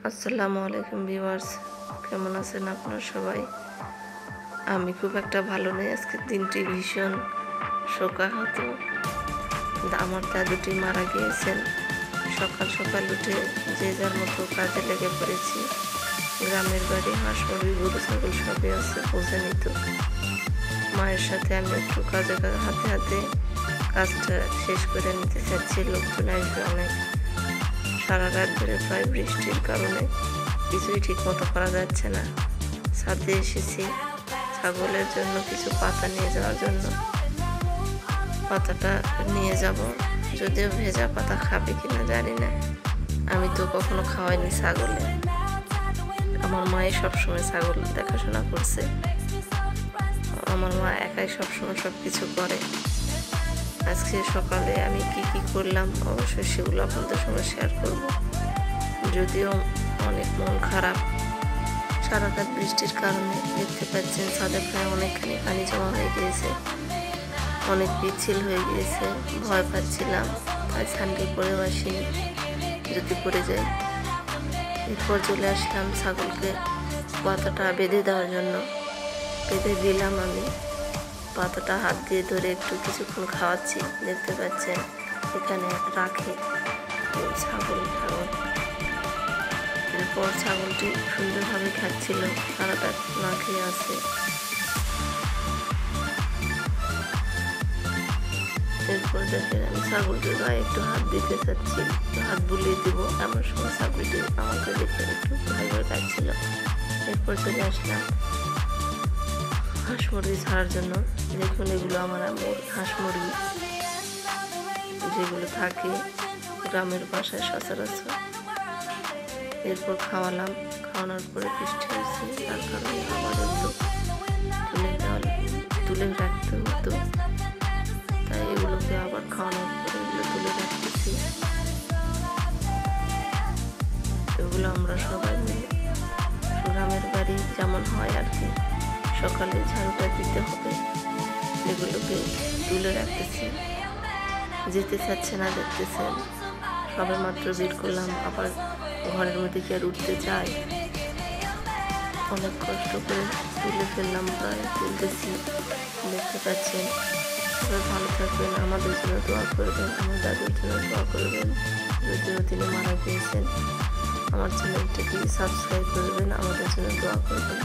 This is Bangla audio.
আসসালামু আলাইকুম ভিউয়ার্স, কেমন আছেন আপনারা সবাই? আমি খুব একটা ভালো নেই। আজকের দিনটি ভীষণ শোকাহত। আমার দাদুটি মারা গিয়েছেন। সকাল সকাল উঠে যে যার মতো কাজে লেগে পড়েছি। গ্রামের বাড়ি, হাঁস মুরগি গরু ছাগল সবই আছে, বোঝেনি তো। মায়ের সাথে আমি একটু কাজে হাতে হাতে কাজটা শেষ করে নিতে চাচ্ছি। লোকজন আসবে অনেক। সারা রাত ধরে প্রায় বৃষ্টির কারণে কিছুই ঠিক মতো করা যাচ্ছে না। ছাদে এসেছি ছাগলের জন্য কিছু পাতা নিয়ে যাওয়ার জন্য। পাতাটা নিয়ে যাব, যদিও ভেজা পাতা খাবে কিনা জানি না। আমি তো কখনো খাওয়াইনি ছাগলে। আমার মায়ে সবসময় ছাগল দেখাশোনা করছে। আমার মা একাই সবসময় সব কিছু করে। আজকে সকালে আমি কি করলাম অবশ্যই সেগুলো আপনাদের সঙ্গে শেয়ার করব। যদিও অনেক মন খারাপ, সারা রাত বৃষ্টির কারণে। দেখতে পাচ্ছেন ছাদে প্রায় অনেকখানি পানি জমা হয়ে গিয়েছে, অনেক পিচ্ছিল হয়ে গিয়েছে। ভয় পাচ্ছিলাম, তাই সানডে পরেও আসিনি, যদি পড়ে যাই। এরপর চলে আসলাম ছাগলকে পাতাটা বেঁধে দেওয়ার জন্য। বেঁধে দিলাম আমি। পাতাটা হাত দিয়ে ধরে একটু কিছুক্ষণ খাওয়াচ্ছি। দেখতে পাচ্ছেন এখানে রাখে ছাগল। এরপর ছাগলটি সুন্দরভাবে খাচ্ছিল, সারাটা না খেয়ে আছে। এরপর দেখেন আমি ছাগলটির গায়ে একটু হাত দিতে চাচ্ছি, হাত বুলিয়ে দিব। আমার সময় ছাগলটি আমাকে দেখে একটু ভয় ভয় পাচ্ছিল। এরপর চলে আসলাম হাঁস মুরগি ছাড়ার জন্য। দেখুন এগুলো আমার হাঁস মুরগি যেগুলো থাকে গ্রামের বাসায় সচরাচর। এরপর খাওয়ালাম। খাওয়ানোর পরে বৃষ্টি হয়েছে, তার কারণে আবার একটু তুলে রাখতে হতো। তাই এগুলোকে আবার খাওয়ানোর পরে এগুলো তুলে রাখতেছি। এগুলো আমরা সবাই মিলে, গ্রামের বাড়ি যেমন হয় আর কি, সকালে ঝাড়ুটা দিতে হবে। এগুলোকে তুলে রাখতেছি। যেতে চাচ্ছে না, দেখতেছেন সবে মাত্র বের করলাম, আবার ঘরের মধ্যে কি আর উঠতে চায়? অনেক কষ্ট করে তুলে ফেললাম, প্রায় তুলতেছি। দেখতে পাচ্ছেন। সবাই ভালো থাকবেন, আমাদের জন্য দোয়া করবেন, আমার দাদুর জন্য দোয়া করবেন। যদিও তিনি মারা গিয়েছেন। আমার চ্যানেলটিকে সাবস্ক্রাইব করবেন, আমাদের জন্য দোয়া করবেন।